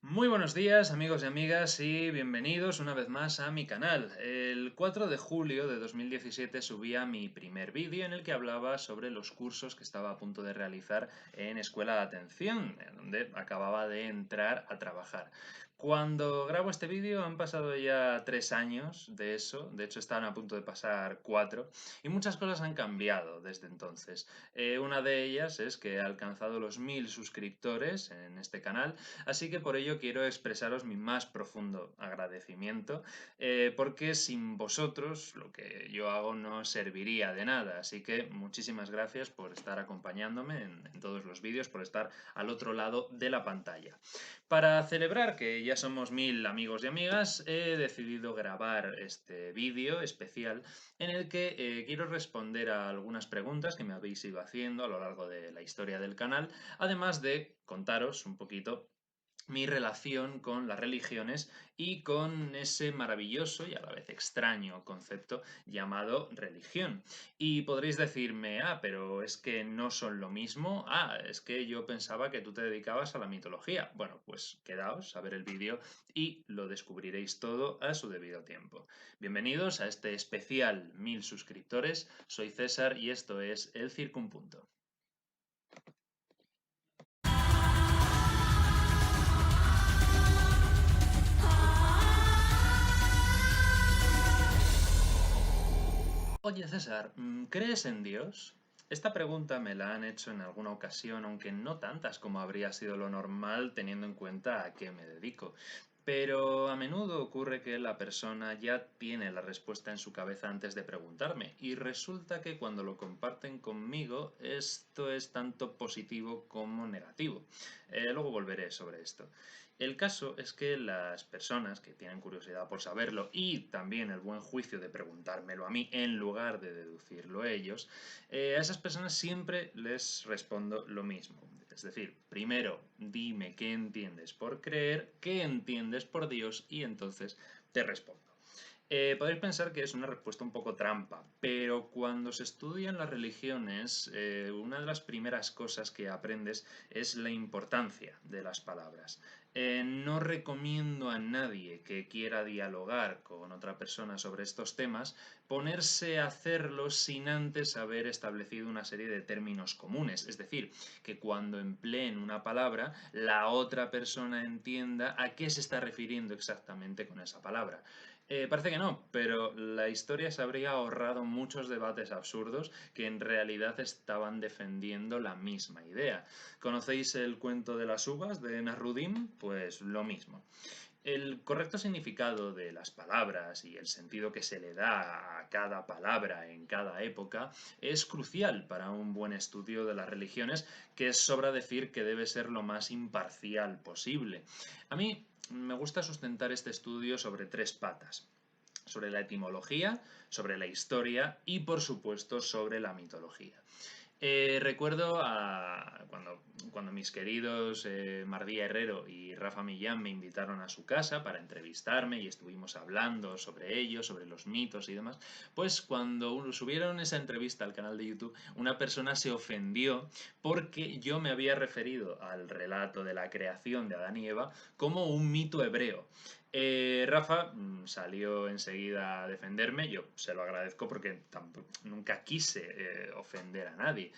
Muy buenos días amigos y amigas y bienvenidos una vez más a mi canal. El 4 de julio de 2017 subía mi primer vídeo en el que hablaba sobre los cursos que estaba a punto de realizar en Escuela de Atención, en donde acababa de entrar a trabajar. Cuando grabo este vídeo han pasado ya 3 años de eso, de hecho estaban a punto de pasar 4, y muchas cosas han cambiado desde entonces. Una de ellas es que he alcanzado los 1000 suscriptores en este canal. Así que por ello quiero expresaros mi más profundo agradecimiento, porque sin vosotros lo que yo hago no serviría de nada. Así que muchísimas gracias por estar acompañándome en todos los vídeos, por estar al otro lado de la pantalla. Para celebrar que ya somos 1000 amigos y amigas, he decidido grabar este vídeo especial en el que quiero responder a algunas preguntas que me habéis ido haciendo a lo largo de la historia del canal, además de contaros un poquito mi relación con las religiones y con ese maravilloso y a la vez extraño concepto llamado religión. Y podréis decirme, pero es que no son lo mismo, es que yo pensaba que tú te dedicabas a la mitología. Bueno, pues quedaos a ver el vídeo y lo descubriréis todo a su debido tiempo. Bienvenidos a este especial 1000 suscriptores, soy César y esto es El Circunpunto. Oye, César, ¿crees en Dios? Esta pregunta me la han hecho en alguna ocasión, aunque no tantas como habría sido lo normal teniendo en cuenta a qué me dedico. Pero a menudo ocurre que la persona ya tiene la respuesta en su cabeza antes de preguntarme, y resulta que cuando lo comparten conmigo, esto es tanto positivo como negativo. Luego volveré sobre esto. El caso es que las personas que tienen curiosidad por saberlo y también el buen juicio de preguntármelo a mí en lugar de deducirlo ellos, a esas personas siempre les respondo lo mismo. Es decir, primero dime qué entiendes por creer, qué entiendes por Dios y entonces te respondo. Podéis pensar que es una respuesta un poco trampa, pero cuando se estudian las religiones, una de las primeras cosas que aprendes es la importancia de las palabras. No recomiendo a nadie que quiera dialogar con otra persona sobre estos temas ponerse a hacerlo sin antes haber establecido una serie de términos comunes. Es decir, que cuando empleen una palabra, la otra persona entienda a qué se está refiriendo exactamente con esa palabra. Parece que no, pero la historia se habría ahorrado muchos debates absurdos que en realidad estaban defendiendo la misma idea. ¿Conocéis el cuento de las uvas de Nasruddin? Pues lo mismo. El correcto significado de las palabras y el sentido que se le da a cada palabra en cada época es crucial para un buen estudio de las religiones, que sobra decir que debe ser lo más imparcial posible. A mí me gusta sustentar este estudio sobre tres patas: sobre la etimología, sobre la historia y, por supuesto, sobre la mitología. Recuerdo cuando mis queridos Mardía Herrero y Rafa Millán me invitaron a su casa para entrevistarme y estuvimos hablando sobre ellos, sobre los mitos y demás, pues cuando subieron esa entrevista al canal de YouTube, una persona se ofendió porque yo me había referido al relato de la creación de Adán y Eva como un mito hebreo. Rafa salió enseguida a defenderme, yo se lo agradezco porque nunca quise ofender a nadie.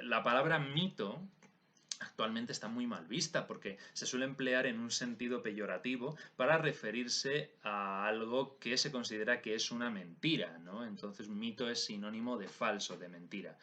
La palabra mito actualmente está muy mal vista porque se suele emplear en un sentido peyorativo para referirse a algo que se considera que es una mentira, ¿no? Entonces mito es sinónimo de falso, de mentira.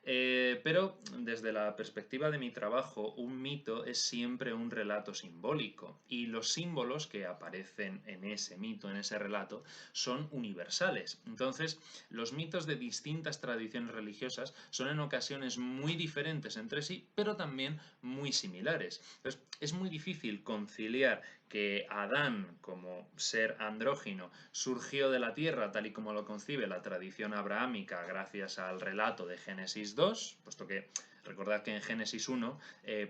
Pero desde la perspectiva de mi trabajo, un mito es siempre un relato simbólico, y los símbolos que aparecen en ese mito, en ese relato, son universales. Entonces, los mitos de distintas tradiciones religiosas son en ocasiones muy diferentes entre sí, pero también muy similares. Entonces, es muy difícil conciliar que Adán, como ser andrógino, surgió de la tierra tal y como lo concibe la tradición abrahámica gracias al relato de Génesis 2, puesto que recordad que en Génesis 1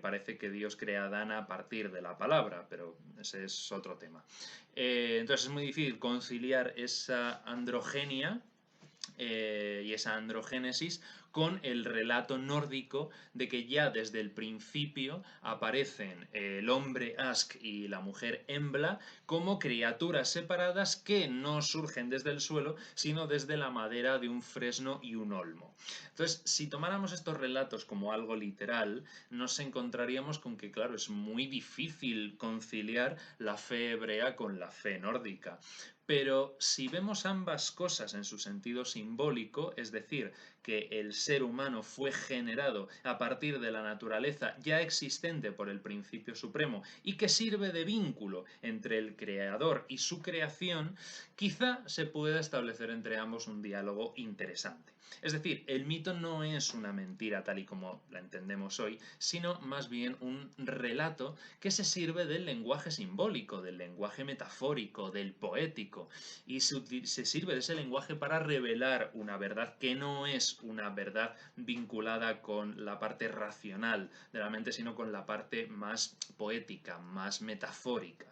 parece que Dios crea a Adán a partir de la palabra, pero ese es otro tema. Entonces es muy difícil conciliar esa androgenia y esa androgénesis con el relato nórdico de que ya desde el principio aparecen el hombre Ask y la mujer Embla como criaturas separadas que no surgen desde el suelo, sino desde la madera de un fresno y un olmo. Entonces, si tomáramos estos relatos como algo literal, nos encontraríamos con que, claro, es muy difícil conciliar la fe hebrea con la fe nórdica. Pero si vemos ambas cosas en su sentido simbólico, es decir, que el ser humano fue generado a partir de la naturaleza ya existente por el principio supremo y que sirve de vínculo entre el creador y su creación, quizá se pueda establecer entre ambos un diálogo interesante. Es decir, el mito no es una mentira tal y como la entendemos hoy, sino más bien un relato que se sirve del lenguaje simbólico, del lenguaje metafórico, del poético, y se sirve de ese lenguaje para revelar una verdad que no es una verdad vinculada con la parte racional de la mente, sino con la parte más poética, más metafórica.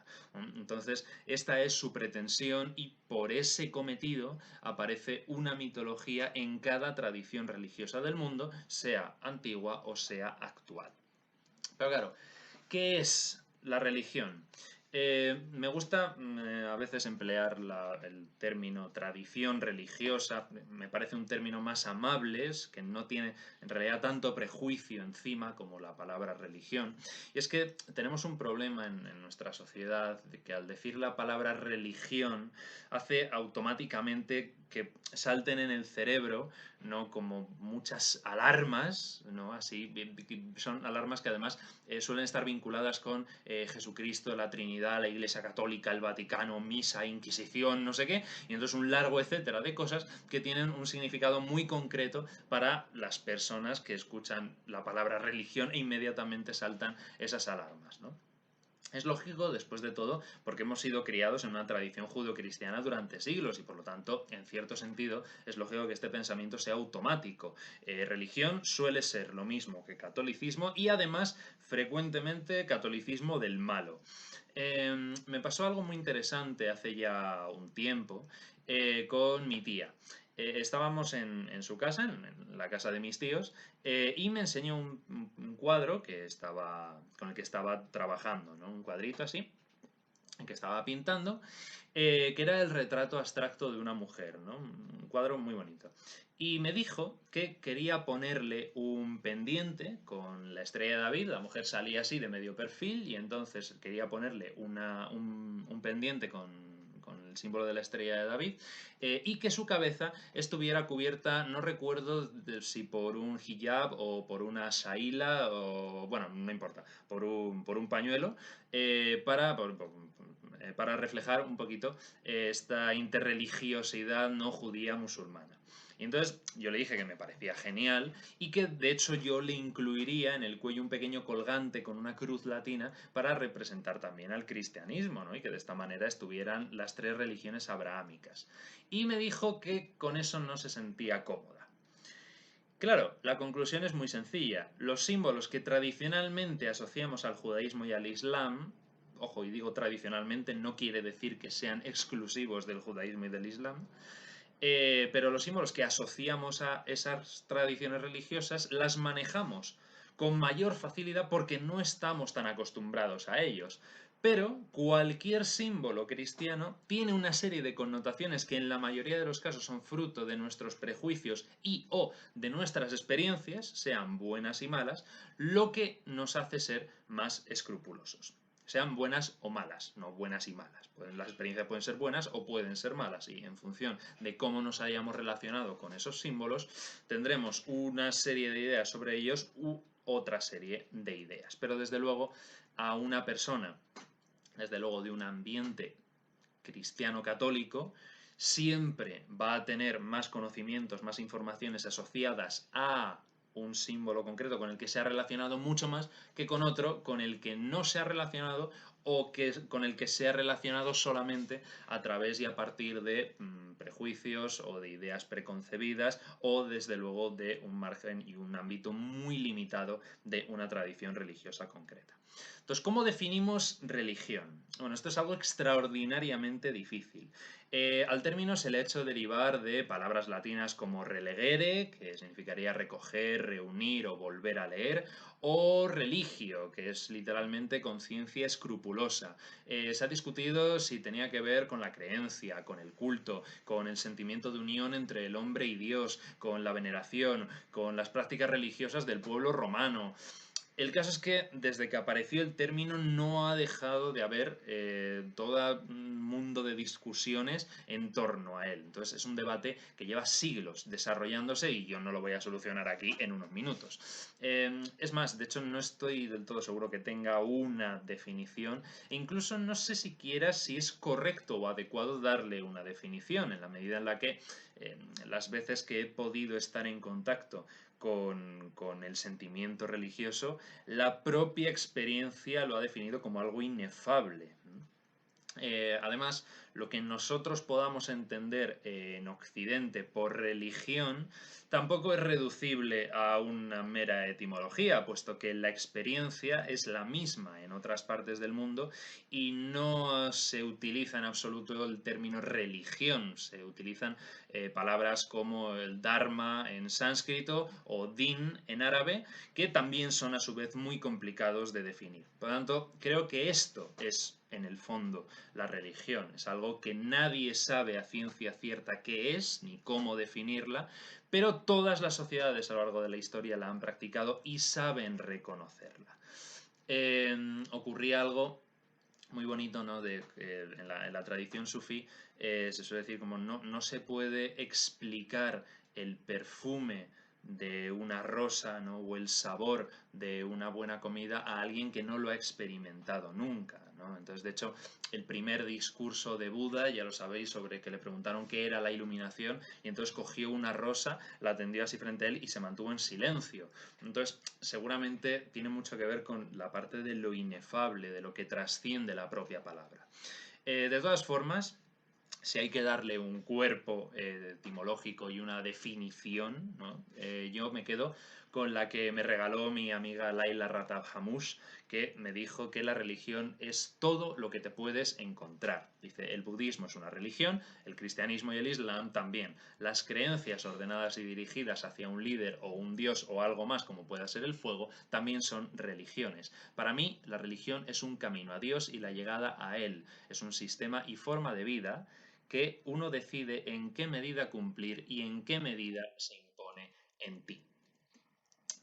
Entonces, esta es su pretensión y por ese cometido aparece una mitología en cada tradición religiosa del mundo, sea antigua o sea actual. Pero claro, ¿qué es la religión? Me gusta a veces emplear el término tradición religiosa, me parece un término más amable, que no tiene en realidad tanto prejuicio encima como la palabra religión. Y es que tenemos un problema en nuestra sociedad de que al decir la palabra religión hace automáticamente que salten en el cerebro, ¿no? Como muchas alarmas, ¿no? Así, son alarmas que además suelen estar vinculadas con Jesucristo, la Trinidad, la Iglesia Católica, el Vaticano, misa, Inquisición, no sé qué, y entonces un largo etcétera de cosas que tienen un significado muy concreto para las personas que escuchan la palabra religión e inmediatamente saltan esas alarmas, ¿no? Es lógico, después de todo, porque hemos sido criados en una tradición judeocristiana durante siglos y por lo tanto, en cierto sentido, es lógico que este pensamiento sea automático. Religión suele ser lo mismo que catolicismo y además frecuentemente catolicismo del malo. Me pasó algo muy interesante hace ya un tiempo con mi tía. Estábamos en su casa, en la casa de mis tíos, y me enseñó un cuadro con el que estaba trabajando, ¿no? Un cuadrito así, que estaba pintando, que era el retrato abstracto de una mujer, ¿no? Un cuadro muy bonito. Y me dijo que quería ponerle un pendiente con la estrella de David, la mujer salía así de medio perfil y entonces quería ponerle un pendiente con el símbolo de la estrella de David, y que su cabeza estuviera cubierta, no recuerdo si por un hijab o por una shaila, o bueno, no importa, por un pañuelo, para reflejar un poquito esta interreligiosidad no judía musulmana. Y entonces yo le dije que me parecía genial y que de hecho yo le incluiría en el cuello un pequeño colgante con una cruz latina para representar también al cristianismo, ¿no? Y que de esta manera estuvieran las tres religiones abrahámicas. Y me dijo que con eso no se sentía cómoda. Claro, la conclusión es muy sencilla. Los símbolos que tradicionalmente asociamos al judaísmo y al islam, ojo, y digo tradicionalmente, no quiere decir que sean exclusivos del judaísmo y del islam, pero los símbolos que asociamos a esas tradiciones religiosas las manejamos con mayor facilidad porque no estamos tan acostumbrados a ellos. Pero cualquier símbolo cristiano tiene una serie de connotaciones que en la mayoría de los casos son fruto de nuestros prejuicios y o de nuestras experiencias, sean buenas y malas, lo que nos hace ser más escrupulosos. Sean buenas o malas, no buenas y malas. Las experiencias pueden ser buenas o pueden ser malas y en función de cómo nos hayamos relacionado con esos símbolos tendremos una serie de ideas sobre ellos u otra serie de ideas. Pero desde luego a una persona, desde luego de un ambiente cristiano católico, siempre va a tener más conocimientos, más informaciones asociadas a un símbolo concreto con el que se ha relacionado mucho más que con otro con el que no se ha relacionado o con el que se ha relacionado solamente a través y a partir de prejuicios o de ideas preconcebidas o desde luego de un margen y un ámbito muy limitado de una tradición religiosa concreta. Entonces, ¿cómo definimos religión? Bueno, esto es algo extraordinariamente difícil. Al término se le ha hecho derivar de palabras latinas como relegere, que significaría recoger, reunir o volver a leer, o religio, que es literalmente conciencia escrupulosa. Se ha discutido si tenía que ver con la creencia, con el culto, con el sentimiento de unión entre el hombre y Dios, con la veneración, con las prácticas religiosas del pueblo romano. El caso es que desde que apareció el término no ha dejado de haber todo un mundo de discusiones en torno a él. Entonces es un debate que lleva siglos desarrollándose y yo no lo voy a solucionar aquí en unos minutos. Es más, de hecho no estoy del todo seguro que tenga una definición e incluso no sé siquiera si es correcto o adecuado darle una definición en la medida en la que las veces que he podido estar en contacto con el sentimiento religioso, la propia experiencia lo ha definido como algo inefable. Además, lo que nosotros podamos entender en Occidente por religión tampoco es reducible a una mera etimología, puesto que la experiencia es la misma en otras partes del mundo y no se utiliza en absoluto el término religión, se utilizan palabras como el dharma en sánscrito o din en árabe, que también son a su vez muy complicados de definir. Por lo tanto, creo que esto es en el fondo la religión. Es algo que nadie sabe a ciencia cierta qué es ni cómo definirla, pero todas las sociedades a lo largo de la historia la han practicado y saben reconocerla. Ocurría algo muy bonito, ¿no? En la tradición sufí se suele decir como no se puede explicar el perfume de una rosa, ¿no? O el sabor de una buena comida a alguien que no lo ha experimentado nunca, ¿no? Entonces, de hecho, el primer discurso de Buda, ya lo sabéis, sobre que le preguntaron qué era la iluminación, y entonces cogió una rosa, la tendió así frente a él y se mantuvo en silencio. Entonces, seguramente tiene mucho que ver con la parte de lo inefable, de lo que trasciende la propia palabra. De todas formas, si hay que darle un cuerpo etimológico y una definición, ¿no? Yo me quedo con la que me regaló mi amiga Laila Ratab Hamush, que me dijo que la religión es todo lo que te puedes encontrar. Dice, el budismo es una religión, el cristianismo y el islam también. Las creencias ordenadas y dirigidas hacia un líder o un dios o algo más, como pueda ser el fuego, también son religiones. Para mí, la religión es un camino a Dios y la llegada a Él. Es un sistema y forma de vida que uno decide en qué medida cumplir y en qué medida se impone en ti.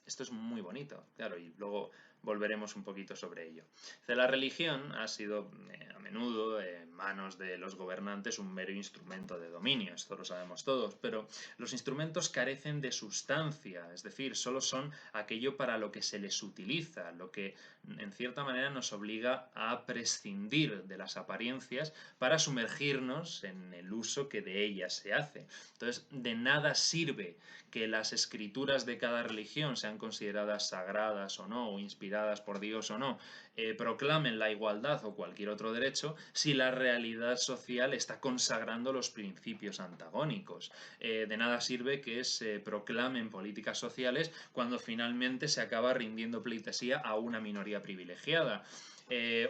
Esto es muy bonito, claro, y luego volveremos un poquito sobre ello. La religión ha sido a menudo en manos de los gobernantes un mero instrumento de dominio, esto lo sabemos todos, pero los instrumentos carecen de sustancia, es decir, solo son aquello para lo que se les utiliza, lo que en cierta manera nos obliga a prescindir de las apariencias para sumergirnos en el uso que de ellas se hace. Entonces, de nada sirve que las escrituras de cada religión sean consideradas sagradas o no, o inspiradas por Dios o no, proclamen la igualdad o cualquier otro derecho, si la realidad social está consagrando los principios antagónicos. De nada sirve que se proclamen políticas sociales cuando finalmente se acaba rindiendo pleitesía a una minoría privilegiada.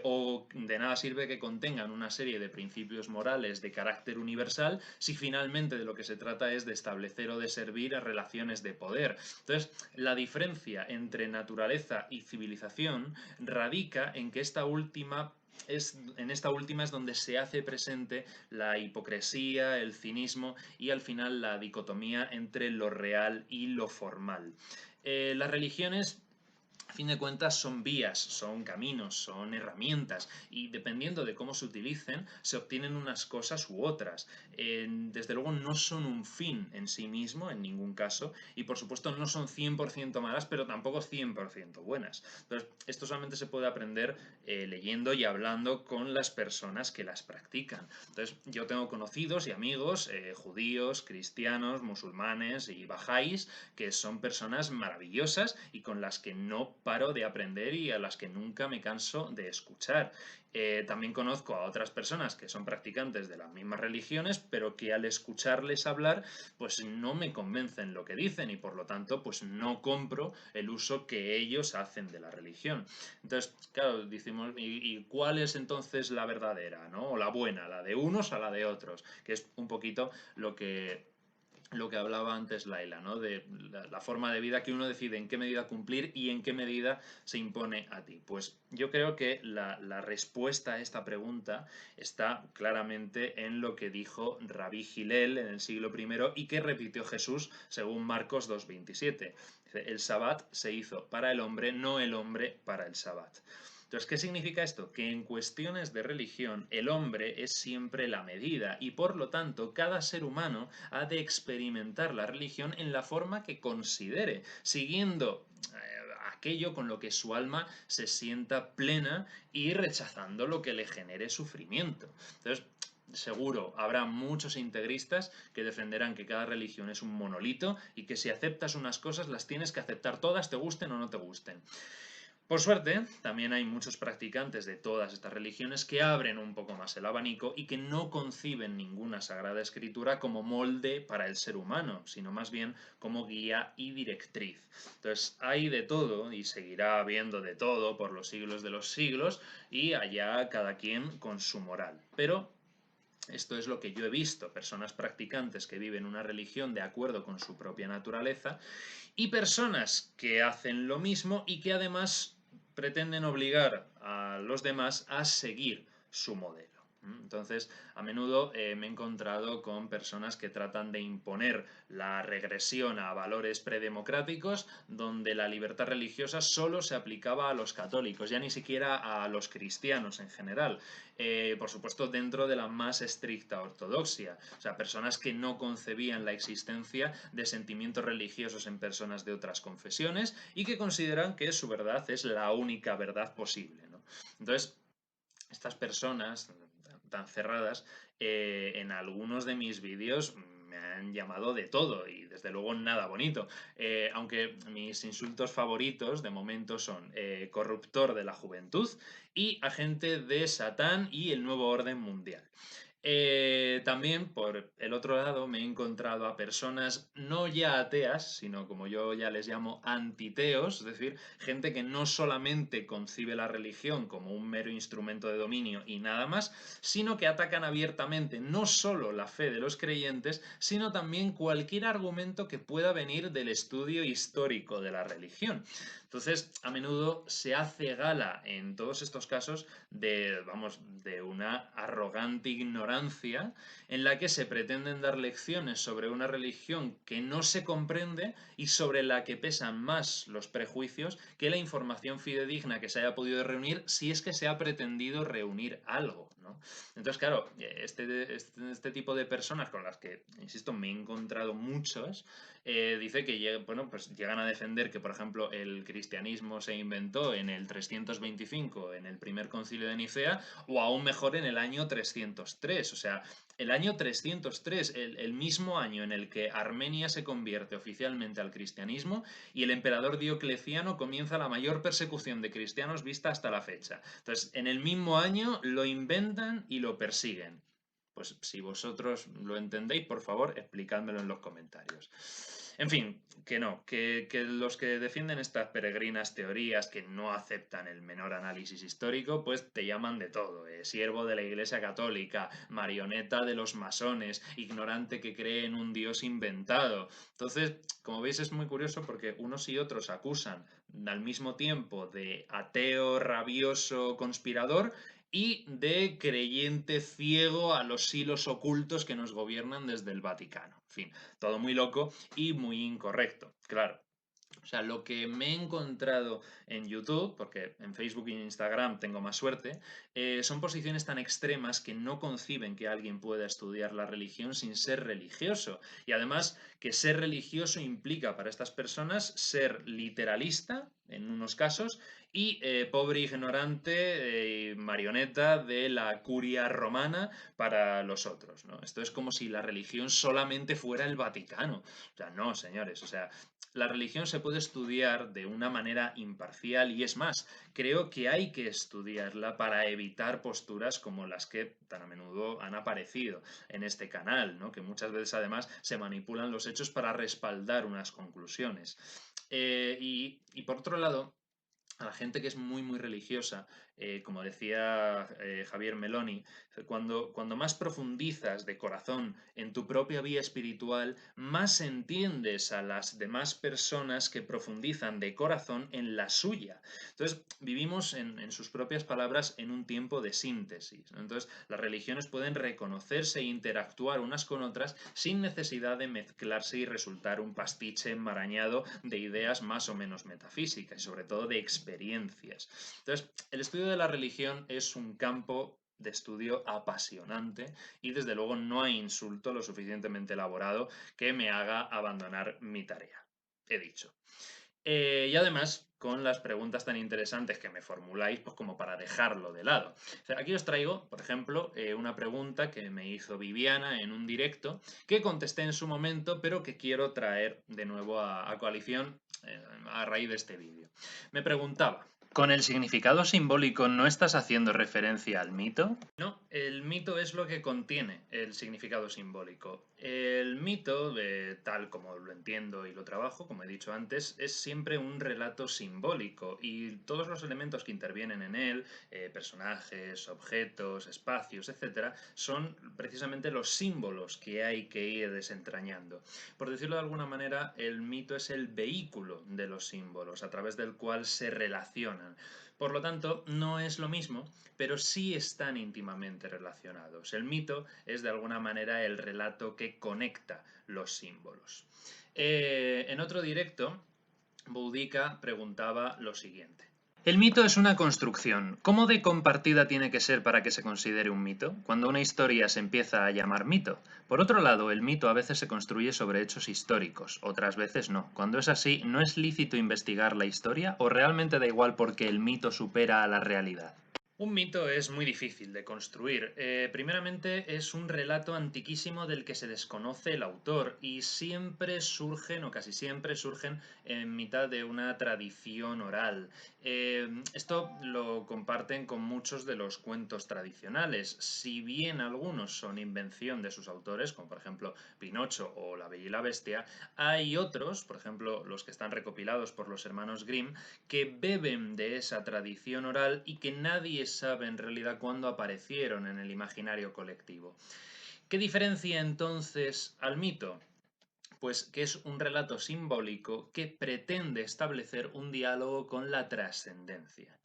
O de nada sirve que contengan una serie de principios morales de carácter universal si finalmente de lo que se trata es de establecer o de servir a relaciones de poder. Entonces, la diferencia entre naturaleza y civilización radica en que en esta última es donde se hace presente la hipocresía, el cinismo y al final la dicotomía entre lo real y lo formal. Las religiones a fin de cuentas son vías, son caminos, son herramientas y dependiendo de cómo se utilicen se obtienen unas cosas u otras. Desde luego no son un fin en sí mismo en ningún caso y por supuesto no son 100% malas pero tampoco 100% buenas. Entonces esto solamente se puede aprender leyendo y hablando con las personas que las practican. Entonces yo tengo conocidos y amigos judíos, cristianos, musulmanes y bajáis que son personas maravillosas y con las que no paro de aprender y a las que nunca me canso de escuchar. También conozco a otras personas que son practicantes de las mismas religiones, pero que al escucharles hablar, pues no me convencen lo que dicen y por lo tanto, pues no compro el uso que ellos hacen de la religión. Entonces, claro, decimos, ¿y cuál es entonces la verdadera, ¿no? O la buena, la de unos a la de otros, que es un poquito lo que hablaba antes Laila, ¿no? De la forma de vida que uno decide en qué medida cumplir y en qué medida se impone a ti. Pues yo creo que la respuesta a esta pregunta está claramente en lo que dijo Rabí Hillel en el siglo I y que repitió Jesús según Marcos 2:27. El Sabbat se hizo para el hombre, no el hombre para el Sabbat. Entonces, ¿qué significa esto? Que en cuestiones de religión el hombre es siempre la medida y por lo tanto cada ser humano ha de experimentar la religión en la forma que considere, siguiendo aquello con lo que su alma se sienta plena y rechazando lo que le genere sufrimiento. Entonces, seguro habrá muchos integristas que defenderán que cada religión es un monolito y que si aceptas unas cosas las tienes que aceptar todas, te gusten o no te gusten. Por suerte, también hay muchos practicantes de todas estas religiones que abren un poco más el abanico y que no conciben ninguna sagrada escritura como molde para el ser humano, sino más bien como guía y directriz. Entonces, hay de todo y seguirá habiendo de todo por los siglos de los siglos y allá cada quien con su moral. Pero esto es lo que yo he visto, personas practicantes que viven una religión de acuerdo con su propia naturaleza y personas que hacen lo mismo y que además pretenden obligar a los demás a seguir su modelo. Entonces, a menudo me he encontrado con personas que tratan de imponer la regresión a valores predemocráticos, donde la libertad religiosa solo se aplicaba a los católicos, ya ni siquiera a los cristianos en general. Por supuesto, dentro de la más estricta ortodoxia. O sea, personas que no concebían la existencia de sentimientos religiosos en personas de otras confesiones y que consideran que su verdad es la única verdad posible, ¿no? Entonces, estas personas tan cerradas, en algunos de mis vídeos me han llamado de todo y desde luego nada bonito. Aunque mis insultos favoritos de momento son corruptor de la juventud y agente de Satán y el nuevo orden mundial. También, por el otro lado, me he encontrado a personas no ya ateas, sino como yo ya les llamo antiteos, es decir, gente que no solamente concibe la religión como un mero instrumento de dominio y nada más, sino que atacan abiertamente no solo la fe de los creyentes, sino también cualquier argumento que pueda venir del estudio histórico de la religión. Entonces, a menudo se hace gala en todos estos casos de una arrogante ignorancia en la que se pretenden dar lecciones sobre una religión que no se comprende y sobre la que pesan más los prejuicios que la información fidedigna que se haya podido reunir si es que se ha pretendido reunir algo, ¿no? Entonces, claro, este tipo de personas con las que, insisto, me he encontrado muchos, dice que bueno, pues llegan a defender que, por ejemplo, el cristianismo se inventó en el 325, en el primer concilio de Nicea, o aún mejor en el año 303. O sea, el año 303, el mismo año en el que Armenia se convierte oficialmente al cristianismo y el emperador Diocleciano comienza la mayor persecución de cristianos vista hasta la fecha. Entonces, en el mismo año lo inventan y lo persiguen. Pues si vosotros lo entendéis, por favor, explicádmelo en los comentarios. En fin, que no, que los que defienden estas peregrinas teorías que no aceptan el menor análisis histórico, pues te llaman de todo, siervo de la Iglesia Católica, marioneta de los masones, ignorante que cree en un Dios inventado. Entonces, como veis, es muy curioso porque unos y otros acusan al mismo tiempo de ateo, rabioso, conspirador y de creyente ciego a los hilos ocultos que nos gobiernan desde el Vaticano. En fin, todo muy loco y muy incorrecto, claro. O sea, lo que me he encontrado en YouTube, porque en Facebook y en Instagram tengo más suerte, son posiciones tan extremas que no conciben que alguien pueda estudiar la religión sin ser religioso. Y además que ser religioso implica para estas personas ser literalista en unos casos, y pobre ignorante marioneta de la curia romana para los otros, ¿no? Esto es como si la religión solamente fuera el Vaticano. O sea, no, señores, o sea, la religión se puede estudiar de una manera imparcial y es más, creo que hay que estudiarla para evitar posturas como las que tan a menudo han aparecido en este canal, ¿no? Que muchas veces además se manipulan los hechos para respaldar unas conclusiones. Y por otro lado, a la gente que es muy, muy religiosa, como decía Javier Meloni, cuando más profundizas de corazón en tu propia vía espiritual, más entiendes a las demás personas que profundizan de corazón en la suya. Entonces, vivimos, en sus propias palabras, en un tiempo de síntesis, ¿no? Entonces, las religiones pueden reconocerse e interactuar unas con otras sin necesidad de mezclarse y resultar un pastiche enmarañado de ideas más o menos metafísicas y sobre todo de experiencias. Entonces, el estudio de la religión es un campo de estudio apasionante y desde luego no hay insulto lo suficientemente elaborado que me haga abandonar mi tarea. He dicho. Y además, con las preguntas tan interesantes que me formuláis, pues como para dejarlo de lado. O sea, aquí os traigo, por ejemplo, una pregunta que me hizo Viviana en un directo, que contesté en su momento, pero que quiero traer de nuevo a coalición a raíz de este vídeo. Me preguntaba, ¿con el significado simbólico no estás haciendo referencia al mito? No, el mito es lo que contiene el significado simbólico. El mito, tal como lo entiendo y lo trabajo, como he dicho antes, es siempre un relato simbólico y todos los elementos que intervienen en él, personajes, objetos, espacios, etcétera, son precisamente los símbolos que hay que ir desentrañando. Por decirlo de alguna manera, el mito es el vehículo de los símbolos a través del cual se relacionan. Por lo tanto, no es lo mismo, pero sí están íntimamente relacionados. El mito es de alguna manera el relato que conecta los símbolos. En otro directo, Boudica preguntaba lo siguiente. El mito es una construcción. ¿Cómo de compartida tiene que ser para que se considere un mito? Cuando una historia se empieza a llamar mito. Por otro lado, el mito a veces se construye sobre hechos históricos, otras veces no. Cuando es así, ¿no es lícito investigar la historia o realmente da igual porque el mito supera a la realidad? Un mito es muy difícil de construir. Primeramente es un relato antiquísimo del que se desconoce el autor y siempre surgen, o casi siempre surgen, en mitad de una tradición oral. Esto lo comparten con muchos de los cuentos tradicionales. Si bien algunos son invención de sus autores, como por ejemplo Pinocho o La Bella y la Bestia, hay otros, por ejemplo los que están recopilados por los hermanos Grimm, que beben de esa tradición oral y que nadie sabe en realidad cuándo aparecieron en el imaginario colectivo. ¿Qué diferencia entonces al mito? Pues que es un relato simbólico que pretende establecer un diálogo con la trascendencia.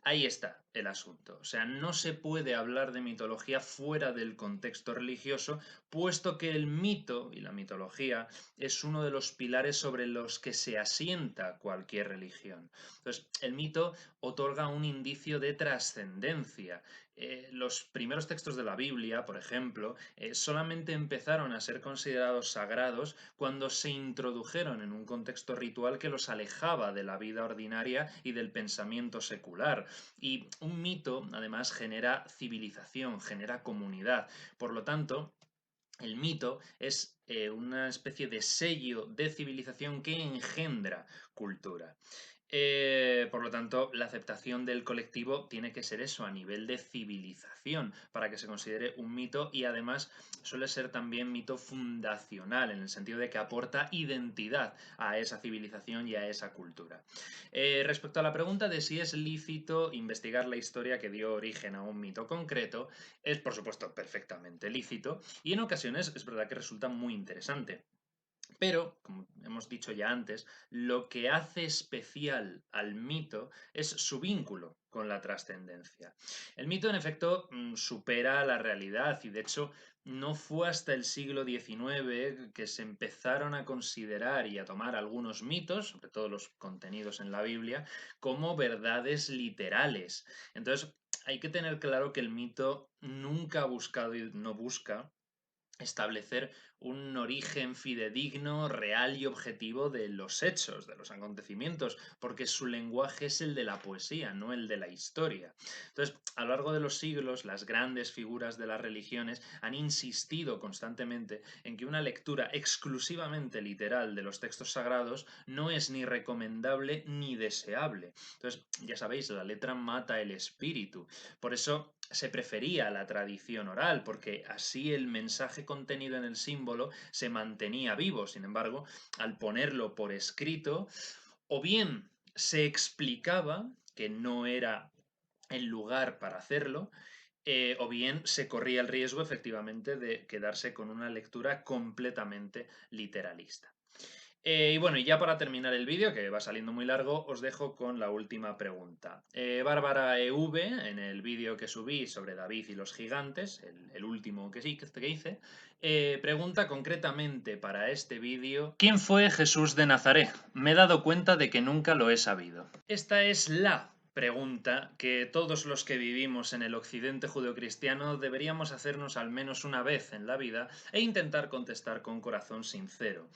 Ahí está el asunto. O sea, no se puede hablar de mitología fuera del contexto religioso, puesto que el mito y la mitología es uno de los pilares sobre los que se asienta cualquier religión. Entonces, el mito otorga un indicio de trascendencia. Los primeros textos de la Biblia, por ejemplo, solamente empezaron a ser considerados sagrados cuando se introdujeron en un contexto ritual que los alejaba de la vida ordinaria y del pensamiento secular. Y un mito, además, genera civilización, genera comunidad. Por lo tanto, el mito es una especie de sello de civilización que engendra cultura. Por lo tanto, la aceptación del colectivo tiene que ser eso, a nivel de civilización, para que se considere un mito y además suele ser también mito fundacional, en el sentido de que aporta identidad a esa civilización y a esa cultura. Respecto a la pregunta de si es lícito investigar la historia que dio origen a un mito concreto, es por supuesto perfectamente lícito y en ocasiones es verdad que resulta muy interesante. Pero, como hemos dicho ya antes, lo que hace especial al mito es su vínculo con la trascendencia. El mito, en efecto, supera la realidad y, de hecho, no fue hasta el siglo XIX que se empezaron a considerar y a tomar algunos mitos, sobre todo los contenidos en la Biblia, como verdades literales. Entonces, hay que tener claro que el mito nunca ha buscado y no busca establecer un origen fidedigno, real y objetivo de los hechos, de los acontecimientos, porque su lenguaje es el de la poesía, no el de la historia. Entonces, a lo largo de los siglos, las grandes figuras de las religiones han insistido constantemente en que una lectura exclusivamente literal de los textos sagrados no es ni recomendable ni deseable. Entonces, ya sabéis, la letra mata el espíritu. Por eso se prefería la tradición oral, porque así el mensaje contenido en el símbolo se mantenía vivo. Sin embargo, al ponerlo por escrito, o bien se explicaba que no era el lugar para hacerlo, o bien se corría el riesgo efectivamente de quedarse con una lectura completamente literalista. Y bueno, y ya para terminar el vídeo, que va saliendo muy largo, os dejo con la última pregunta. Bárbara EV, en el vídeo que subí sobre David y los gigantes, el último que hice, pregunta concretamente para este vídeo: ¿quién fue Jesús de Nazaret? Me he dado cuenta de que nunca lo he sabido. Esta es la pregunta que todos los que vivimos en el occidente judeocristiano deberíamos hacernos al menos una vez en la vida e intentar contestar con corazón sincero.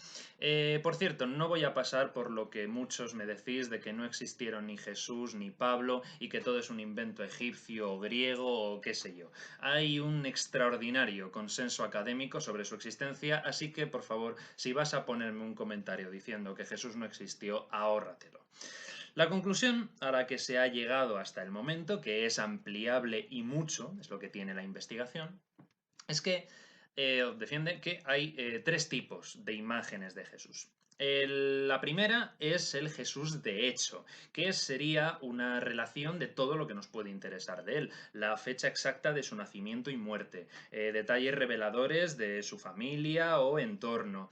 Por cierto, no voy a pasar por lo que muchos me decís de que no existieron ni Jesús ni Pablo y que todo es un invento egipcio o griego o qué sé yo. Hay un extraordinario consenso académico sobre su existencia, así que por favor, si vas a ponerme un comentario diciendo que Jesús no existió, ahórratelo. La conclusión a la que se ha llegado hasta el momento, que es ampliable y mucho, es lo que tiene la investigación, es que defiende que hay tres tipos de imágenes de Jesús. La primera es el Jesús de hecho, que sería una relación de todo lo que nos puede interesar de él, la fecha exacta de su nacimiento y muerte, detalles reveladores de su familia o entorno,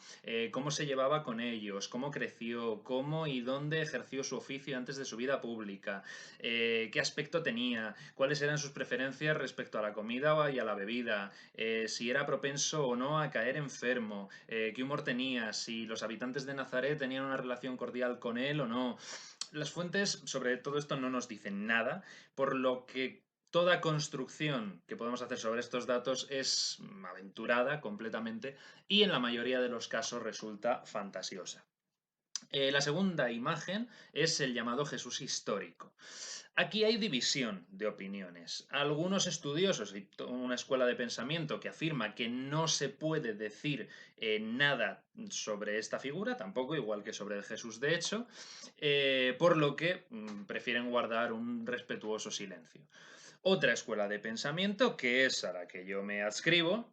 cómo se llevaba con ellos, cómo creció, cómo y dónde ejerció su oficio antes de su vida pública, qué aspecto tenía, cuáles eran sus preferencias respecto a la comida y a la bebida, si era propenso o no a caer enfermo, qué humor tenía, si los habitantes de Nazaret tenían una relación cordial con él o no. Las fuentes sobre todo esto no nos dicen nada, por lo que toda construcción que podemos hacer sobre estos datos es aventurada completamente y en la mayoría de los casos resulta fantasiosa. La segunda imagen es el llamado Jesús histórico. Aquí hay división de opiniones. Algunos estudiosos y una escuela de pensamiento que afirma que no se puede decir nada sobre esta figura, tampoco igual que sobre el Jesús de hecho, por lo que prefieren guardar un respetuoso silencio. Otra escuela de pensamiento, que es a la que yo me adscribo,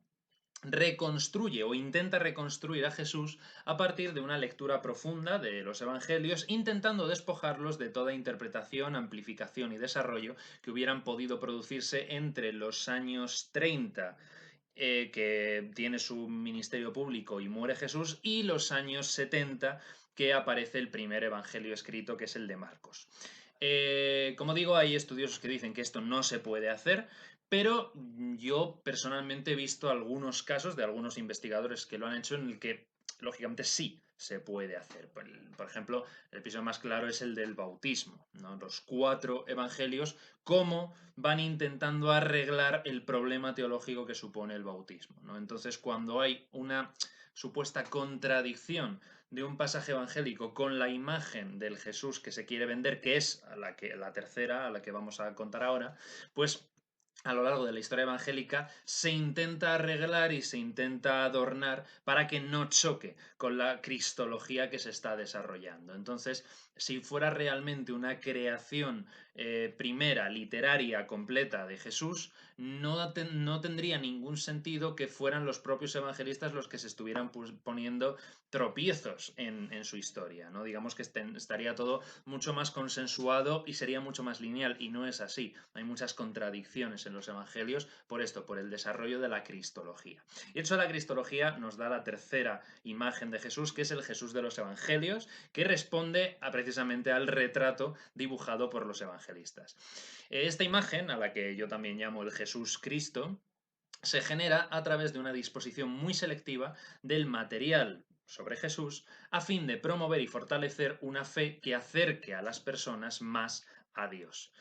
reconstruye o intenta reconstruir a Jesús a partir de una lectura profunda de los evangelios, intentando despojarlos de toda interpretación, amplificación y desarrollo que hubieran podido producirse entre los años 30, que tiene su ministerio público y muere Jesús, y los años 70, que aparece el primer evangelio escrito, que es el de Marcos. Como digo, hay estudiosos que dicen que esto no se puede hacer, pero yo personalmente he visto algunos casos de algunos investigadores que lo han hecho en el que, lógicamente, sí se puede hacer. Por ejemplo, el episodio más claro es el del bautismo, ¿no? Los 4 evangelios, cómo van intentando arreglar el problema teológico que supone el bautismo, ¿no? Entonces, cuando hay una supuesta contradicción de un pasaje evangélico con la imagen del Jesús que se quiere vender, que es la tercera, a la que vamos a contar ahora, pues a lo largo de la historia evangélica se intenta arreglar y se intenta adornar para que no choque con la cristología que se está desarrollando. Entonces, si fuera realmente una creación primera, literaria, completa de Jesús, no tendría ningún sentido que fueran los propios evangelistas los que se estuvieran poniendo tropiezos en su historia, ¿no? Digamos que estaría todo mucho más consensuado y sería mucho más lineal, y no es así. Hay muchas contradicciones en los evangelios por esto, por el desarrollo de la cristología. Y hecho, la cristología nos da la tercera imagen de Jesús, que es el Jesús de los evangelios, que responde precisamente al retrato dibujado por los evangelistas. Esta imagen, a la que yo también llamo el Jesús Cristo, se genera a través de una disposición muy selectiva del material sobre Jesús a fin de promover y fortalecer una fe que acerque a las personas más a Dios.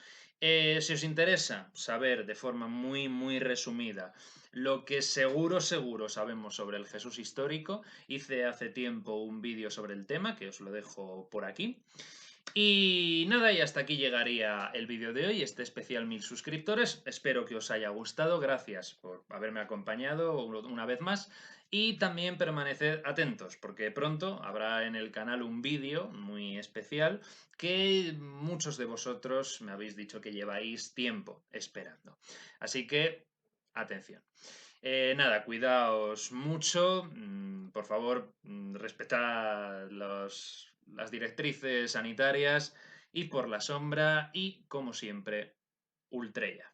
Si os interesa saber de forma muy resumida lo que seguro sabemos sobre el Jesús histórico, hice hace tiempo un vídeo sobre el tema, que os lo dejo por aquí. Y nada, y hasta aquí llegaría el vídeo de hoy, este especial 1000 suscriptores. Espero que os haya gustado, gracias por haberme acompañado una vez más. Y también permaneced atentos, porque pronto habrá en el canal un vídeo muy especial que muchos de vosotros me habéis dicho que lleváis tiempo esperando. Así que, atención. Nada, cuidaos mucho, por favor, respetad las directrices sanitarias y por la sombra y, como siempre, Ultrella.